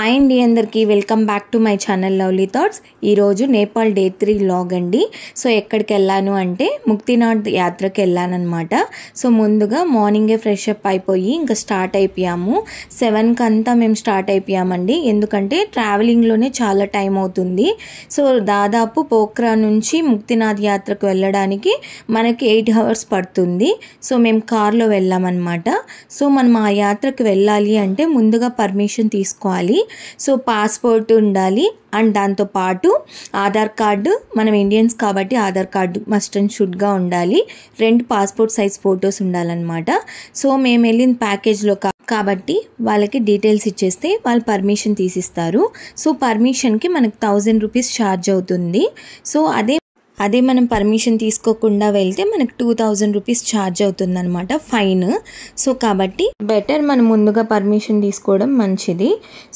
Hi అండి, అందరికీ welcome back to my channel lovely thoughts. ఈరోజు నేపాల్ డే 3 వ్లాగ్ అండి. సో ఎక్కడికి వెళ్ళాను అంటే ముక్తినాథ్ యాత్రకి వెళ్ళాను అనమాట. సో ముందుగా మార్నింగే ఫ్రెష్ అప్ అయిపోయి ఇంకా స్టార్ట్ అయిపోయాము. 7కి అంతా మేము స్టార్ట్ అయిపోయామండి. ఎందుకంటే ట్రావెలింగ్లోనే చాలా టైం అవుతుంది. సో దాదాపు పోఖ్రా నుంచి ముక్తినాథ్ యాత్రకు వెళ్ళడానికి మనకి 8 hours పడుతుంది. సో మేము కార్లో వెళ్ళామన్నమాట. సో మనం ఆ యాత్రకు వెళ్ళాలి అంటే ముందుగా పర్మిషన్ తీసుకోవాలి. సో పాస్పోర్ట్ ఉండాలి అండ్ దాంతో పాటు ఆధార్ కార్డు, మనం ఇండియన్స్ కాబట్టి ఆధార్ కార్డు మస్ట్ అండ్ షుడ్గా ఉండాలి. 2 పాస్పోర్ట్ సైజ్ ఫొటోస్ ఉండాలన్నమాట. సో మేము వెళ్ళిన ప్యాకేజ్లో కాబట్టి వాళ్ళకి డీటెయిల్స్ ఇచ్చేస్తే వాళ్ళు పర్మిషన్ తీసిస్తారు. సో పర్మిషన్కి మనకు 1000 రూపీస్ ఛార్జ్ అవుతుంది. సో అదే మనం పర్మిషన్ తీసుకోకుండా వెళ్తే మనకు 2000 రూపీస్ ఛార్జ్ అవుతుంది అనమాట, ఫైన్. సో కాబట్టి బెటర్ మనం ముందుగా పర్మిషన్ తీసుకోవడం మంచిది.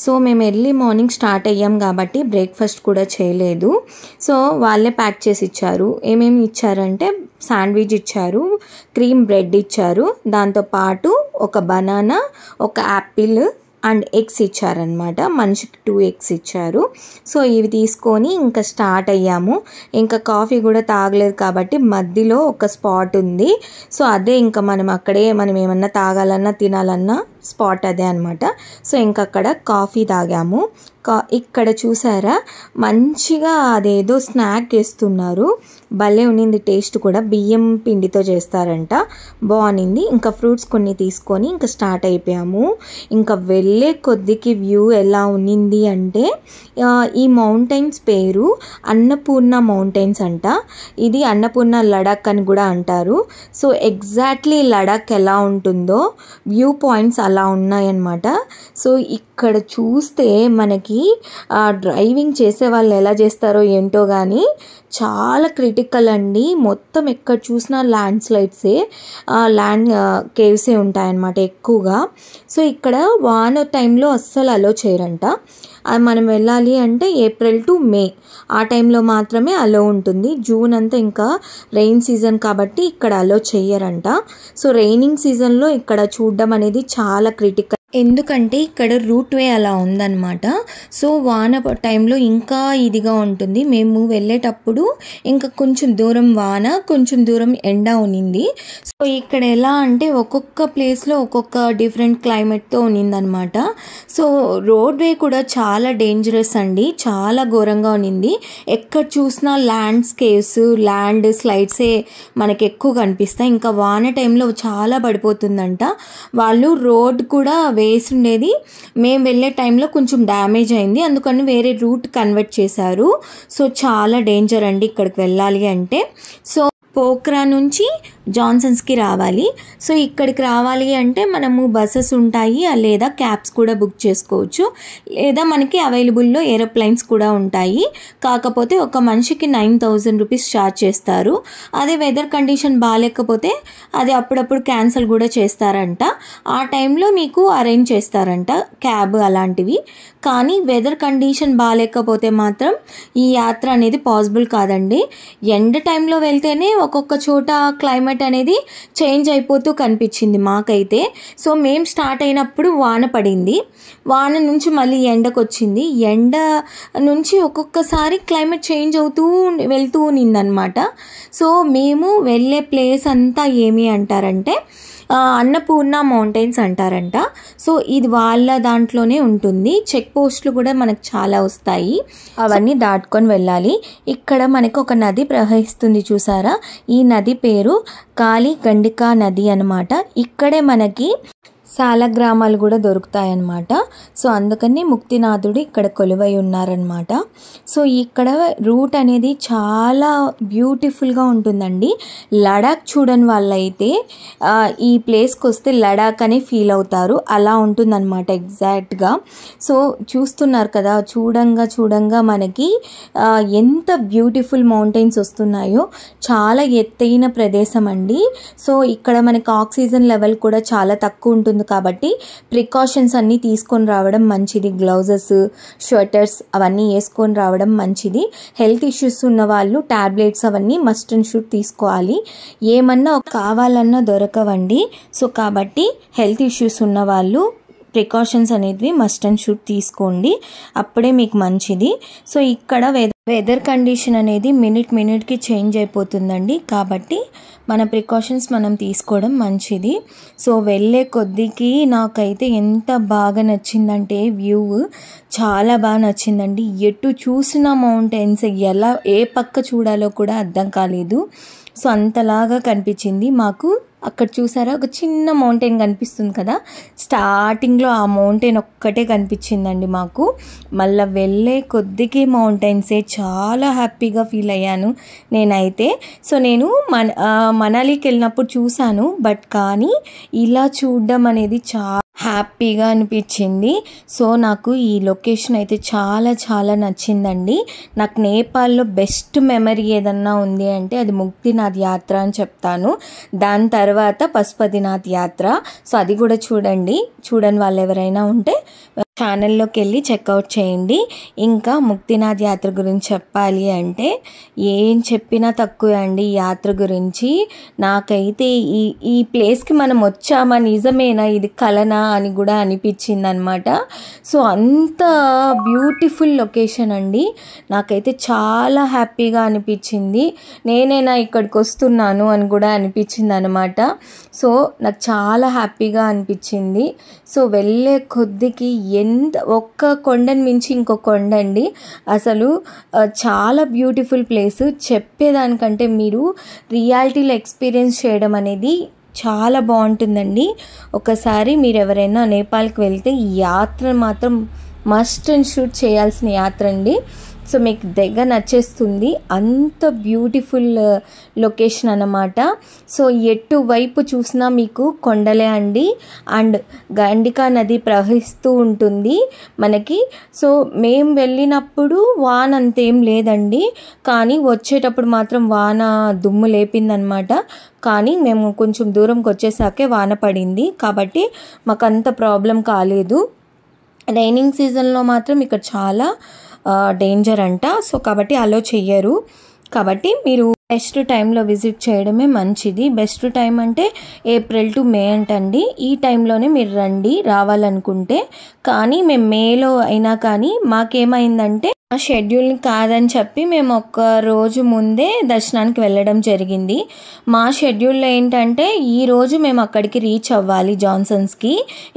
సో మేము ఎర్లీ మార్నింగ్ స్టార్ట్ అయ్యాం కాబట్టి బ్రేక్ఫాస్ట్ కూడా చేయలేదు. సో వాళ్ళే ప్యాక్ చేసి ఇచ్చారు. ఏమేమి ఇచ్చారంటే శాండ్విచ్ ఇచ్చారు, క్రీమ్ బ్రెడ్ ఇచ్చారు, దాంతోపాటు ఒక బనానా, ఒక యాపిల్ అండ్ ఎగ్స్ ఇచ్చారనమాట. మనిషికి 2 eggs ఇచ్చారు. సో ఇవి తీసుకొని ఇంకా స్టార్ట్ అయ్యాము. ఇంకా కాఫీ కూడా తాగలేదు కాబట్టి మధ్యలో ఒక స్పాట్ ఉంది. సో అదే ఇంకా మనం ఏమన్నా తాగాలన్నా తినాలన్నా స్పాట్ అదే అనమాట. సో ఇంకా అక్కడ కాఫీ తాగాము. ఇక్కడ చూసారా మంచిగా అదేదో స్నాక్ వేస్తున్నారు, భలే ఉన్నింది. టేస్ట్ కూడా బియ్యం పిండితో చేస్తారంట, బాగుంది. ఇంకా ఫ్రూట్స్ కొన్ని తీసుకొని ఇంకా స్టార్ట్ అయిపోయాము. ఇంకా వెళ్ళే కొద్దికి వ్యూ ఎలా ఉన్నింది అంటే ఈ మౌంటైన్స్ పేరు అన్నపూర్ణ మౌంటైన్స్ అంట. ఇది అన్నపూర్ణ లడాక్ అని కూడా అంటారు. సో ఎగ్జాక్ట్లీ లడాక్ ఎలా ఉంటుందో వ్యూ పాయింట్స్ అలా ఉన్నాయన్నమాట. సో ఇక్కడ చూస్తే మనకి డ్రైవింగ్ చేసే వాళ్ళు ఎలా చేస్తారో ఏంటో కానీ చాలా క్రిటికల్ అండి. మొత్తం ఎక్కడ చూసినా ల్యాండ్ స్లైడ్సే, కేవ్సే ఉంటాయన్నమాట ఎక్కువగా. సో ఇక్కడ వాన టైంలో అస్సలు అలో చేయరంట. మనం వెళ్ళాలి అంటే April to May ఆ టైంలో మాత్రమే అలో ఉంటుంది. జూన్ అంతా ఇంకా రెయిన్ సీజన్ కాబట్టి ఇక్కడ అలో చెయ్యరంట. సో రైనింగ్ సీజన్లో ఇక్కడ చూడడం అనేది చాలా క్రిటికల్, ఎందుకంటే ఇక్కడ రూట్ వే అలా ఉందన్నమాట. సో వాన టైంలో ఇంకా ఇదిగా ఉంటుంది. మేము వెళ్ళేటప్పుడు ఇంకా కొంచెం దూరం వాన, కొంచెం దూరం ఎండ ఉన్నింది. సో ఇక్కడ ఎలా అంటే ఒక్కొక్క ప్లేస్లో ఒక్కొక్క డిఫరెంట్ క్లైమేట్తో ఉన్నిందనమాట. సో రోడ్ వే కూడా చాలా డేంజరస్ అండి, చాలా ఘోరంగా ఉన్నింది. ఎక్కడ చూసినా ల్యాండ్స్కేప్స్, ల్యాండ్ స్లైడ్సే మనకి ఎక్కువ కనిపిస్తాయి. ఇంకా వాన టైంలో చాలా పడిపోతుందంట. వాళ్ళు రోడ్ కూడా వేసి ఉండేది, మేము వెళ్ళే టైంలో కొంచెం డ్యామేజ్ అయింది, అందుకని వేరే రూట్ కన్వర్ట్ చేశారు. సో చాలా డేంజర్ అండి ఇక్కడికి వెళ్ళాలి అంటే. సో పోఖ్రా నుంచి జాన్సన్స్కి రావాలి. సో ఇక్కడికి రావాలి అంటే మనము బస్సెస్ ఉంటాయి, లేదా క్యాబ్స్ కూడా బుక్ చేసుకోవచ్చు, లేదా మనకి అవైలబుల్లో ఏరోప్లైన్స్ కూడా ఉంటాయి. కాకపోతే ఒక మనిషికి 9000 రూపీస్ ఛార్జ్ చేస్తారు. అదే వెదర్ కండిషన్ బాగాలేకపోతే అది అప్పుడప్పుడు క్యాన్సిల్ కూడా చేస్తారంట. ఆ టైంలో మీకు అరేంజ్ చేస్తారంట క్యాబ్ అలాంటివి. కానీ వెదర్ కండిషన్ బాగాలేకపోతే మాత్రం ఈ యాత్ర అనేది పాసిబుల్ కాదండి. ఎండ టైంలో వెళ్తేనే ఒక్కొక్క చోట క్లైమేట్ అనేది చేంజ్ అయిపోతూ కనిపించింది మాకైతే. సో మేము స్టార్ట్ అయినప్పుడు వాన పడింది, వాన నుంచి మళ్ళీ ఎండకు వచ్చింది, ఎండ నుంచి ఒక్కొక్కసారి క్లైమేట్ చేంజ్ అవుతూ వెళ్తూ ఉన్నిందనమాట. సో మేము వెళ్ళే ప్లేస్ అంతా ఏమి అంటారంటే అన్నపూర్ణ మౌంటైన్స్ అంటారంట. సో ఇది వాళ్ళ దాంట్లోనే ఉంటుంది. చెక్ పోస్టులు కూడా మనకు చాలా వస్తాయి, అవన్నీ దాటుకొని వెళ్ళాలి. ఇక్కడ మనకు ఒక నది ప్రవహిస్తుంది చూసారా, ఈ నది పేరు కాళీ గండికా నది అనమాట. ఇక్కడే మనకి సాలగ్రామాలు కూడా దొరుకుతాయన్నమాట. సో అందుకని ముక్తినాథుడు ఇక్కడ కొలువై ఉన్నారనమాట. సో ఇక్కడ రూట్ అనేది చాలా బ్యూటిఫుల్గా ఉంటుందండి. లడాక్ చూడని వాళ్ళైతే ఈ ప్లేస్కి వస్తే లడాక్ అని ఫీల్ అవుతారు, అలా ఉంటుందన్నమాట ఎగ్జాక్ట్గా. సో చూస్తున్నారు కదా, చూడంగా మనకి ఎంత బ్యూటిఫుల్ మౌంటైన్స్ వస్తున్నాయో. చాలా ఎత్తైన ప్రదేశం అండి. సో ఇక్కడ మనకి ఆక్సిజన్ లెవెల్ కూడా చాలా తక్కువ ఉంటుంది కాబట్టి ప్రికాషన్స్ అన్నీ తీసుకొని రావడం మంచిది. గ్లౌజెస్, షర్టర్స్ అవన్నీ వేసుకొని రావడం మంచిది. హెల్త్ ఇష్యూస్ ఉన్న వాళ్ళు టాబ్లెట్స్ అవన్నీ మస్ట్ అండ్ షుడ్ తీసుకోవాలి. ఏమన్నా కావాలన్నా దొరకవండి. సో కాబట్టి హెల్త్ ఇష్యూస్ ఉన్న వాళ్ళు ప్రికాషన్స్ అనేవి మస్ట్ అండ్ షుడ్ తీసుకోండి, అప్పుడే మీకు మంచిది. సో ఇక్కడ వెదర్ కండిషన్ అనేది మినిట్కి చేంజ్ అయిపోతుందండి, కాబట్టి మన ప్రికాషన్స్ మనం తీసుకోవడం మంచిది. సో వెళ్ళే కొద్దికి నాకైతే ఎంత బాగా నచ్చిందంటే వ్యూ చాలా బాగా నచ్చిందండి. ఎటు చూసిన మౌంటైన్స్, ఎలా ఏ పక్క చూడాలో కూడా అర్థం కాలేదు. సో అంతలాగా కనిపించింది మాకు. అక్కడ చూసారా ఒక చిన్న మౌంటైన్ కనిపిస్తుంది కదా, స్టార్టింగ్లో ఆ మౌంటైన్ ఒక్కటే కనిపించిందండి మాకు. మళ్ళీ వెళ్ళే కొద్దికి మౌంటైన్సే, చాలా హ్యాపీగా ఫీల్ అయ్యాను నేనైతే. సో నేను మనాలికి వెళ్ళినప్పుడు చూశాను, బట్ కానీ ఇలా చూడడం అనేది చాలా హ్యాపీగా అనిపించింది. సో నాకు ఈ లొకేషన్ అయితే చాలా నచ్చిందండి. నాకు నేపాల్లో బెస్ట్ మెమరీ ఏదన్నా ఉంది అంటే అది ముక్తినాథ్ యాత్ర అని చెప్తాను. దాని తర్వాత పశుపతినాథ్ యాత్ర. సో అది కూడా చూడని వాళ్ళు ఎవరైనా ఉంటే ఛానల్లోకి వెళ్ళి చెక్అవుట్ చేయండి. ఇంకా ముక్తినాథ్ యాత్ర గురించి చెప్పాలి అంటే ఏం చెప్పినా తక్కువే అండి. ఈ యాత్ర గురించి నాకైతే ఈ ప్లేస్కి మనం వచ్చామా, నిజమేనా, ఇది కలనా అని కూడా అనిపించింది అనమాట. సో అంత బ్యూటిఫుల్ లొకేషన్ అండి. నాకైతే చాలా హ్యాపీగా అనిపించింది. నేనేనా ఇక్కడికి వస్తున్నాను అని కూడా అనిపించింది అనమాట. సో నాకు చాలా హ్యాపీగా అనిపించింది. సో వెళ్ళే కొద్దికి ఒక్క కొండని మించి ఇంకో కొండ అండి. అసలు చాలా బ్యూటిఫుల్ ప్లేస్. చెప్పేదానికంటే మీరు రియాలిటీలో ఎక్స్పీరియన్స్ చేయడం అనేది చాలా బాగుంటుందండి. ఒకసారి మీరు ఎవరైనా నేపాల్కి వెళ్తే ఈ యాత్ర మాత్రం మస్ట్ అండ్ షుడ్ చేయాల్సిన యాత్ర అండి. సో మీకు దగ్గర నచ్చేస్తుంది, అంత బ్యూటిఫుల్ లొకేషన్ అన్నమాట. సో ఎటువైపు చూసినా మీకు కొండలే అండి, అండ్ గండికా నది ప్రవహిస్తూ ఉంటుంది మనకి. సో మేము వెళ్ళినప్పుడు వాన అంతేం లేదండి, కానీ వచ్చేటప్పుడు మాత్రం వాన దుమ్ము లేపిందనమాట. కానీ మేము కొంచెం దూరంకి వచ్చేసాకే వాన పడింది, కాబట్టి మాకు అంత ప్రాబ్లం కాలేదు. రైనింగ్ సీజన్లో మాత్రం ఇక్కడ చాలా డేంజర్ అంట. సో కాబట్టి అలో చెయ్యరు. కాబట్టి మీరు బెస్ట్ టైంలో విజిట్ చేయడమే మంచిది. బెస్ట్ టైం అంటే ఏప్రిల్ టు మే అంటండి. ఈ టైంలోనే మీరు రావాలనుకుంటే. కానీ మేము మేలో అయినా కానీ మాకేమైందంటే ఆ షెడ్యూల్ని కాదని చెప్పి మేము ఒక్క రోజు ముందే దర్శనానికి వెళ్ళడం జరిగింది. మా షెడ్యూల్లో ఏంటంటే ఈరోజు మేము అక్కడికి రీచ్ అవ్వాలి జాన్సన్స్కి,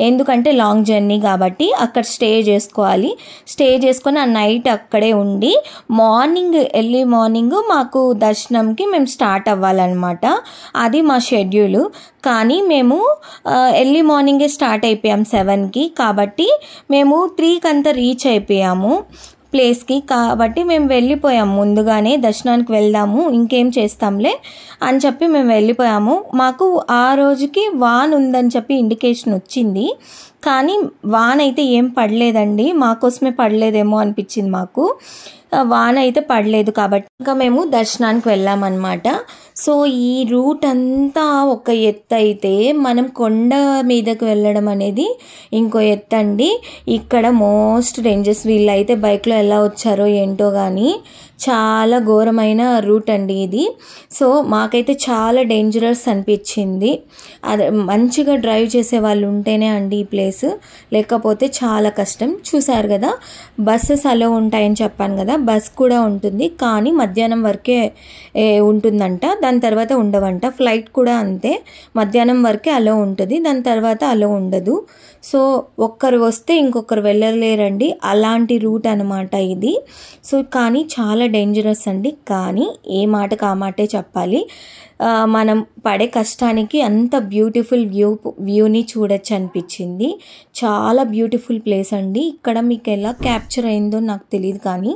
ఎందుకంటే లాంగ్ జర్నీ కాబట్టి అక్కడ స్టే చేసుకోవాలి. స్టే చేసుకొని ఆ నైట్ అక్కడే ఉండి ఎర్లీ మార్నింగ్ మాకు దర్శనంకి మేము స్టార్ట్ అవ్వాలన్నమాట. అది మా షెడ్యూల్. కానీ మేము ఎర్లీ మార్నింగే స్టార్ట్ అయిపోయాం 7కి. కాబట్టి మేము 3కి అంతా రీచ్ అయిపోయాము ప్లేస్కి. కాబట్టి మేము వెళ్ళిపోయాము ముందుగానే, దర్శనానికి వెళ్దాము ఇంకేం చేస్తాంలే అని చెప్పి మేము వెళ్ళిపోయాము. మాకు ఆ రోజుకి వాన్ ఉందని చెప్పి ఇండికేషన్ వచ్చింది, కానీ వాన అయితే ఏం పడలేదండి. మాకోసమే పడలేదేమో అనిపించింది మాకు. వాన అయితే పడలేదు, కాబట్టి ఇంకా మేము దర్శనానికి వెళ్ళామన్నమాట. సో ఈ రూట్ అంతా ఒక ఎత్తు అయితే మనం కొండ మీదకి వెళ్ళడం అనేది ఇంకో ఎత్తు అండి. ఇక్కడ మోస్ట్ డేంజరస్. వీళ్ళైతే బైక్లో ఎలా వచ్చారో ఏంటో కానీ చాలా ఘోరమైన రూట్ అండి ఇది. సో మాకైతే చాలా డేంజరస్ అనిపించింది. అది మంచిగా డ్రైవ్ చేసే వాళ్ళు ఉంటేనే అండి ఈ ప్లేస్, లేకపోతే చాలా కష్టం. చూసారు కదా, బస్సెస్ అలా ఉంటాయని చెప్పాను కదా, బస్ కూడా ఉంటుంది, కానీ మధ్యాహ్నం వరకే ఉంటుందంట, దాని తర్వాత ఉండవంట. ఫ్లైట్ కూడా అంతే, మధ్యాహ్నం వరకే అలో ఉంటుంది, దాని తర్వాత అలో ఉండదు. సో ఒక్కరు వస్తే ఇంకొకరు వెళ్ళలేరండి, అలాంటి రూట్ అనమాట ఇది. సో కానీ చాలా డేంజరస్ అండి. కానీ ఏ మాటకు ఆ మాటే చెప్పాలి, మనం పడే కష్టానికి అంత బ్యూటిఫుల్ వ్యూని చూడొచ్చు అనిపించింది. చాలా బ్యూటిఫుల్ ప్లేస్ అండి. ఇక్కడ మీకు ఎలా క్యాప్చర్ అయిందో నాకు తెలియదు, కానీ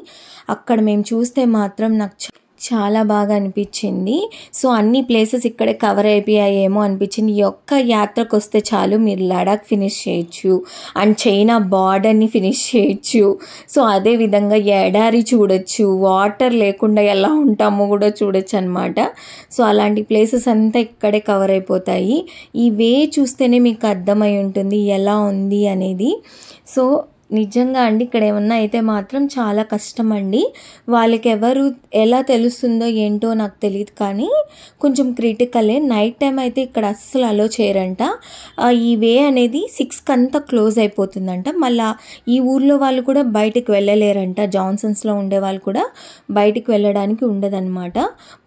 అక్కడ మేము చూస్తే మాత్రం నాకు చాలా బాగా అనిపించింది. సో అన్ని ప్లేసెస్ ఇక్కడే కవర్ అయిపోయాయేమో అనిపించింది. ఈ ఒక్క యాత్రకు వస్తే చాలు మీరు లడాక్ ఫినిష్ చేయొచ్చు, అండ్ చైనా బార్డర్ని ఫినిష్ చేయొచ్చు. సో అదే విధంగా ఎడారి చూడొచ్చు, వాటర్ లేకుండా ఎలా ఉంటామో కూడా చూడొచ్చు అనమాట. సో అలాంటి ప్లేసెస్ అంతా ఇక్కడే కవర్ అయిపోతాయి. ఈ వే చూస్తేనే మీకు అర్థమై ఉంటుంది ఎలా ఉంది అనేది. సో నిజంగా అండి ఇక్కడ ఏమన్నా అయితే మాత్రం చాలా కష్టం అండి. వాళ్ళకి ఎలా తెలుస్తుందో ఏంటో నాకు తెలియదు, కానీ కొంచెం క్రిటికలే. నైట్ టైం అయితే ఇక్కడ అస్సలు అలో చేయరంట. ఈ వే అనేది 6కి అంతా క్లోజ్ అయిపోతుందంట. మళ్ళీ ఈ ఊర్లో వాళ్ళు కూడా బయటికి వెళ్ళలేరంట. జాన్సన్స్లో ఉండే వాళ్ళు కూడా బయటికి వెళ్ళడానికి ఉండదన్నమాట.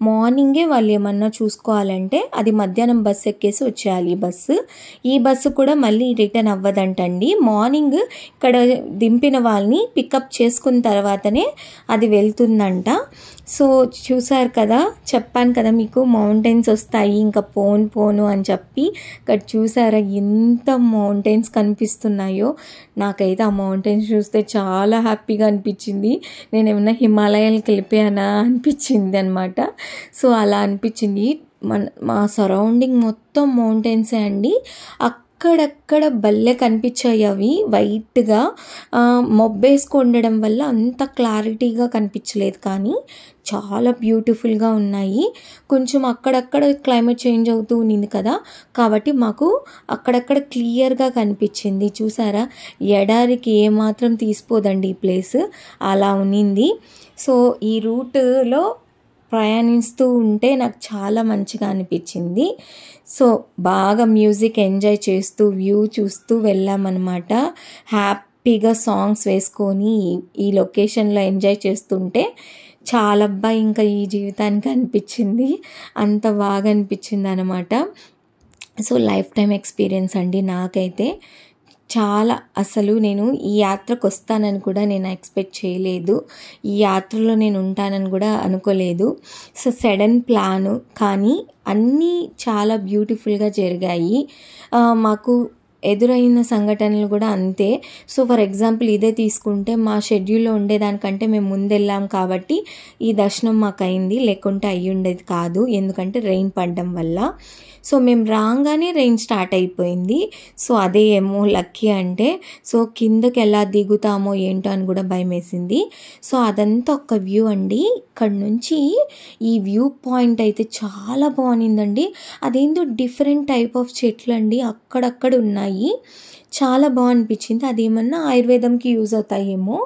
మార్నింగే వాళ్ళు ఏమన్నా చూసుకోవాలంటే అది మధ్యాహ్నం బస్సు ఎక్కేసి వచ్చేయాలి. ఈ బస్సు కూడా మళ్ళీ రిటర్న్ అవ్వదంటండి. మార్నింగ్ ఇక్కడ దింపిన వాళ్ళని పికప్ చేసుకున్న తర్వాతనే అది వెళ్తుందంట. సో చూసారు కదా, చెప్పాను కదా మీకు మౌంటైన్స్ వస్తాయి ఇంకా పోను అని చెప్పి. ఇక్కడ చూసారా ఎంత మౌంటైన్స్ కనిపిస్తున్నాయో. నాకైతే ఆ మౌంటైన్స్ చూస్తే చాలా హ్యాపీగా అనిపించింది. నేను ఏమన్నా హిమాలయాలకు వెళ్ళిపోయానా అనిపించింది అనమాట. సో అలా అనిపించింది. మా సరౌండింగ్ మొత్తం మౌంటైన్సే అండి. అక్కడక్కడ భలే కనిపించాయి అవి వైట్గా. మబ్బేసుకు ఉండడం వల్ల అంత క్లారిటీగా కనిపించలేదు, కానీ చాలా బ్యూటిఫుల్గా ఉన్నాయి. కొంచెం అక్కడక్కడ క్లైమేట్ చేంజ్ అవుతూ ఉన్నింది కదా, కాబట్టి మాకు అక్కడక్కడ క్లియర్గా కనిపించింది. చూసారా, ఎడారికి ఏమాత్రం తీసిపోదండి ఈ ప్లేస్, అలా ఉన్నింది. సో ఈ రూట్లో ప్రయాణిస్తూ ఉంటే నాకు చాలా మంచిగా అనిపించింది. సో బాగా మ్యూజిక్ ఎంజాయ్ చేస్తూ వ్యూ చూస్తూ వెళ్ళామన్నమాట. హ్యాపీగా సాంగ్స్ వేసుకొని ఈ లొకేషన్లో ఎంజాయ్ చేస్తుంటే చాలా ఇంకా ఈ జీవితానికి అనిపించింది. అంత బాగా అనిపించింది అనమాట. సో లైఫ్ టైం ఎక్స్పీరియన్స్ అండి నాకైతే. చాలా అసలు నేను ఈ యాత్రకు వస్తానని కూడా నేను ఎక్స్పెక్ట్ చేయలేదు. ఈ యాత్రలో నేను ఉంటానని కూడా అనుకోలేదు. సో సడన్ ప్లాను, కానీ అన్నీ చాలా బ్యూటిఫుల్గా జరిగాయి. మాకు ఎదురైన సంఘటనలు కూడా అంతే. సో ఫర్ ఎగ్జాంపుల్ ఇదే తీసుకుంటే, మా షెడ్యూల్లో ఉండేదానికంటే మేము ముందెళ్ళాం కాబట్టి ఈ దర్శనం మాకు అయింది, లేకుంటే అయ్యి ఉండేది కాదు. ఎందుకంటే రెయిన్ పడడం వల్ల. సో మేము రాగానే రెయిన్ స్టార్ట్ అయిపోయింది. సో అదే ఏమో లక్కీ అంటే. సో కిందకి ఎలా దిగుతామో ఏంటో అని కూడా భయం వేసింది. సో అదంతా ఒక వ్యూ అండి. ఇక్కడ నుంచి ఈ వ్యూ పాయింట్ అయితే చాలా బాగుందండి. అదేందో డిఫరెంట్ టైప్ ఆఫ్ చెట్లు అండి, అక్కడక్కడ ఉన్నాయి. చాలా బాగా అనిపించింది. అదేమన్నా ఆయుర్వేదంకి యూజ్ అవుతాయేమో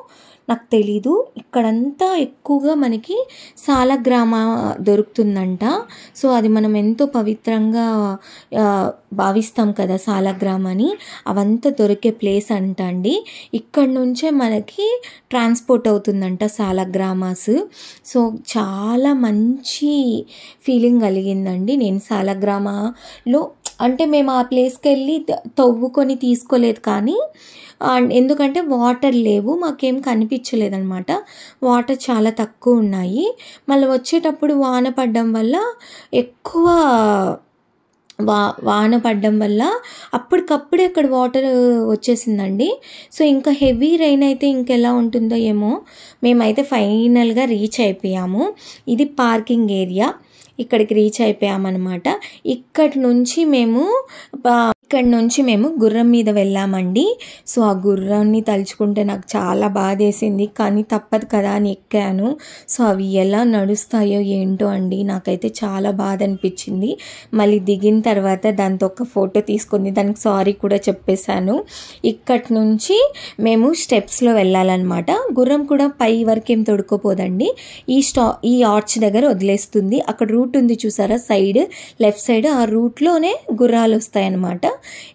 నాకు తెలీదు. ఇక్కడంతా ఎక్కువగా మనకి సాలగ్రామ దొరుకుతుందంట. సో అది మనం ఎంతో పవిత్రంగా భావిస్తాం కదా సాలగ్రామని. అవంతా దొరికే ప్లేస్ అంట అండి. ఇక్కడ నుంచే మనకి ట్రాన్స్పోర్ట్ అవుతుందంట సాలగ్రామాస్. సో చాలా మంచి ఫీలింగ్ కలిగిందండి. నేను సాలగ్రామలో అంటే మేము ఆ ప్లేస్కి వెళ్ళి తవ్వుకొని తీసుకోలేదు, కానీ ఎందుకంటే వాటర్ లేవు, మాకేం కనిపించలేదన్నమాట. వాటర్ చాలా తక్కువ ఉన్నాయి. మళ్ళీ వచ్చేటప్పుడు వాన పడడం వల్ల అప్పటికప్పుడే అక్కడ వాటర్ వచ్చేసిందండి. సో ఇంకా హెవీ రెయిన్ అయితే ఇంకెలా ఉంటుందో ఏమో. మేమైతే ఫైనల్గా రీచ్ అయిపోయాము. ఇది పార్కింగ్ ఏరియా. ఇక్కడికి రీచ్ అయిపోయామన్నమాట. ఇక్కడి నుంచి మేము గుర్రం మీద వెళ్ళామండి. సో ఆ గుర్రాన్ని తలుచుకుంటే నాకు చాలా బాధేసింది, కానీ తప్పదు కదా అని ఎక్కాను. సో అవి ఎలా నడుస్తాయో ఏంటో అండి, నాకైతే చాలా బాధ అనిపించింది. మళ్ళీ దిగిన తర్వాత దాంతో ఒక ఫోటో తీసుకొని దానికి సారీ కూడా చెప్పేశాను. ఇక్కడి నుంచి మేము స్టెప్స్లో వెళ్ళాలన్నమాట. గుర్రం కూడా పై వరకు ఏం తొడుకోపోదండి, ఈ ఆర్చ్ దగ్గర వదిలేస్తుంది. అక్కడ రూట్ ఉంది చూసారా, లెఫ్ట్ సైడ్, ఆ రూట్లోనే గుర్రాలు వస్తాయన్నమాట.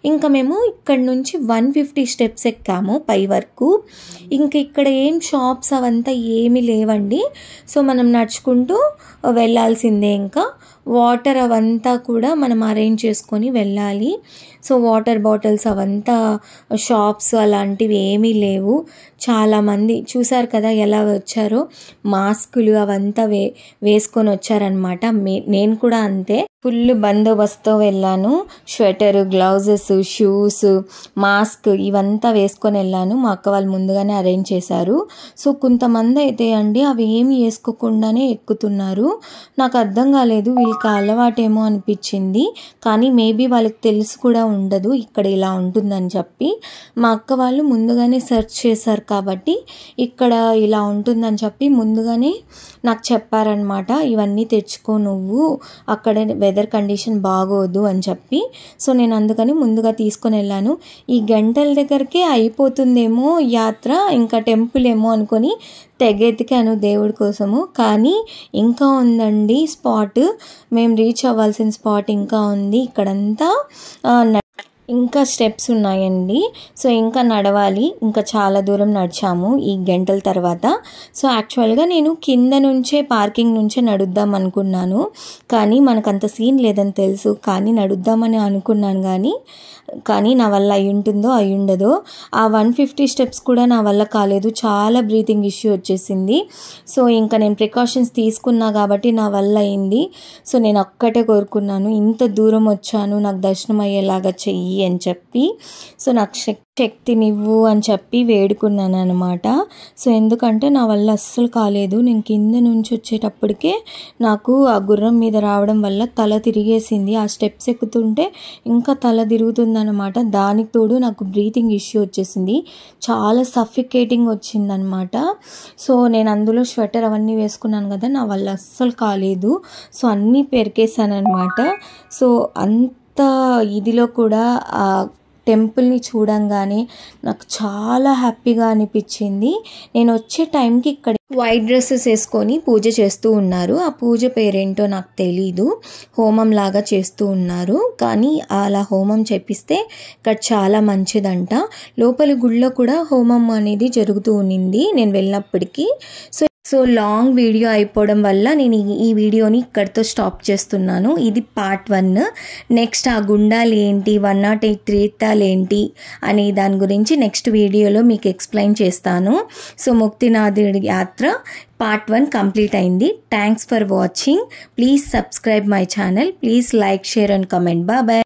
ఇంకా మేము ఇక్కడ నుంచి 150 స్టెప్స్ ఎక్కాము పై వరకు. ఇంకా ఇక్కడ ఏం షాప్స్ అవంతా ఏమీ లేవండి. సో మనం నడుచుకుంటూ వెళ్ళాల్సిందే. ఇంకా వాటర్ అవంతా కూడా మనం అరేంజ్ చేసుకొని వెళ్ళాలి. సో వాటర్ బాటిల్స్ అవంతా షాప్స్ అలాంటివి ఏమీ లేవు. చాలామంది చూసారు కదా ఎలా వచ్చారో, మాస్కులు అవంతా వేసుకొని వచ్చారనమాట. నేను కూడా అంతే, ఫుల్ బందోబస్తుతో వెళ్ళాను. స్వెటర్, గ్లౌజెస్, షూస్, మాస్క్ ఇవంతా వేసుకొని వెళ్ళాను. మా అక్క వాళ్ళు ముందుగానే అరేంజ్ చేశారు. సో కొంతమంది అయితే అండి అవి ఏమి వేసుకోకుండానే ఎక్కుతున్నారు. నాకు అర్థం కాలేదు, వీళ్ళకి అలవాటేమో అనిపించింది, కానీ మేబీ వాళ్ళకి తెలుసు కూడా ఉండదు ఇక్కడ ఇలా ఉంటుందని చెప్పి. మా అక్క వాళ్ళు ముందుగానే సెర్చ్ చేశారు కాబట్టి ఇక్కడ ఇలా ఉంటుందని చెప్పి ముందుగానే నాకు చెప్పారనమాట. ఇవన్నీ తెచ్చుకో నువ్వు, అక్కడ వెదర్ కండిషన్ బాగోదు అని చెప్పి. సో నేను అందుకని ముందుగా తీసుకొని వెళ్ళాను. ఈ గంటల దగ్గరికి అయిపోతుందేమో యాత్ర, ఇంకా టెంపుల్ ఏమో అనుకొని తెగెతికాను దేవుడి కోసము. కానీ ఇంకా ఉందండి స్పాట్, మేము రీచ్ అవ్వాల్సిన స్పాట్ ఇంకా ఉంది. ఇక్కడంతా ఇంకా స్టెప్స్ ఉన్నాయండి. సో ఇంకా నడవాలి, ఇంకా చాలా దూరం నడిచాము ఈ గంటల తర్వాత. సో యాక్చువల్గా నేను కింద నుంచే పార్కింగ్ నుంచే నడుద్దాం అనుకున్నాను, కానీ మనకంత సీన్ లేదని తెలుసు. కానీ నడుద్దామని అనుకున్నాను, కానీ నా వల్ల అయి ఉంటుందో అయి ఉండదో. ఆ 150 స్టెప్స్ కూడా నా వల్ల కాలేదు, చాలా బ్రీతింగ్ ఇష్యూ వచ్చేసింది. సో ఇంకా నేను ప్రికాషన్స్ తీసుకున్నా కాబట్టి నా వల్ల అయింది. సో నేను ఒక్కటే కోరుకున్నాను, ఇంత దూరం వచ్చాను, నాకు దర్శనం అయ్యేలాగా చెయ్యి అని చెప్పి. సో నాకు శక్తినివ్వు అని చెప్పి వేడుకున్నాను అనమాట. సో ఎందుకంటే నా వల్ల అస్సలు కాలేదు. నేను కింద నుంచి వచ్చేటప్పటికే నాకు ఆ గుర్రం మీద రావడం వల్ల తల తిరిగేసింది. ఆ స్టెప్స్ ఎక్కుతుంటే ఇంకా తల తిరుగుతుందనమాట. దానికి తోడు నాకు బ్రీతింగ్ ఇష్యూ వచ్చేసింది, చాలా సఫికేటింగ్ వచ్చిందనమాట. సో నేను అందులో స్వెటర్ అవన్నీ వేసుకున్నాను కదా, నా వల్ల అస్సలు కాలేదు. సో అన్నీ పెరికేసాను అనమాట. సో అంత ఇదిలో కూడా ఆ టెంపుల్ని చూడంగానే నాకు చాలా హ్యాపీగా అనిపించింది. నేను వచ్చే టైంకి ఇక్కడ వైట్ డ్రెస్సెస్ వేసుకొని పూజ చేస్తూ ఉన్నారు. ఆ పూజ పేరేంటో నాకు తెలీదు, హోమం లాగా చేస్తూ ఉన్నారు. కానీ అలా హోమం చేపిస్తే ఇక్కడ చాలా మంచిదంట. లోపలి గుళ్ళో కూడా హోమం అనేది జరుగుతూ ఉన్నింది నేను వెళ్ళినప్పటికీ. సో లాంగ్ వీడియో అయిపోవడం వల్ల నేను ఈ వీడియోని ఇక్కడితో స్టాప్ చేస్తున్నాను. ఇది పార్ట్ 1. నెక్స్ట్ ఆ గుండాలు ఏంటి, 108 తీర్థాలు ఏంటి అనే దాని గురించి నెక్స్ట్ వీడియోలో మీకు ఎక్స్ప్లెయిన్ చేస్తాను. సో ముక్తినాథుడి యాత్ర పార్ట్ 1 కంప్లీట్ అయింది. Thanks for watching. Please subscribe my channel. Please like, share and comment. Bye.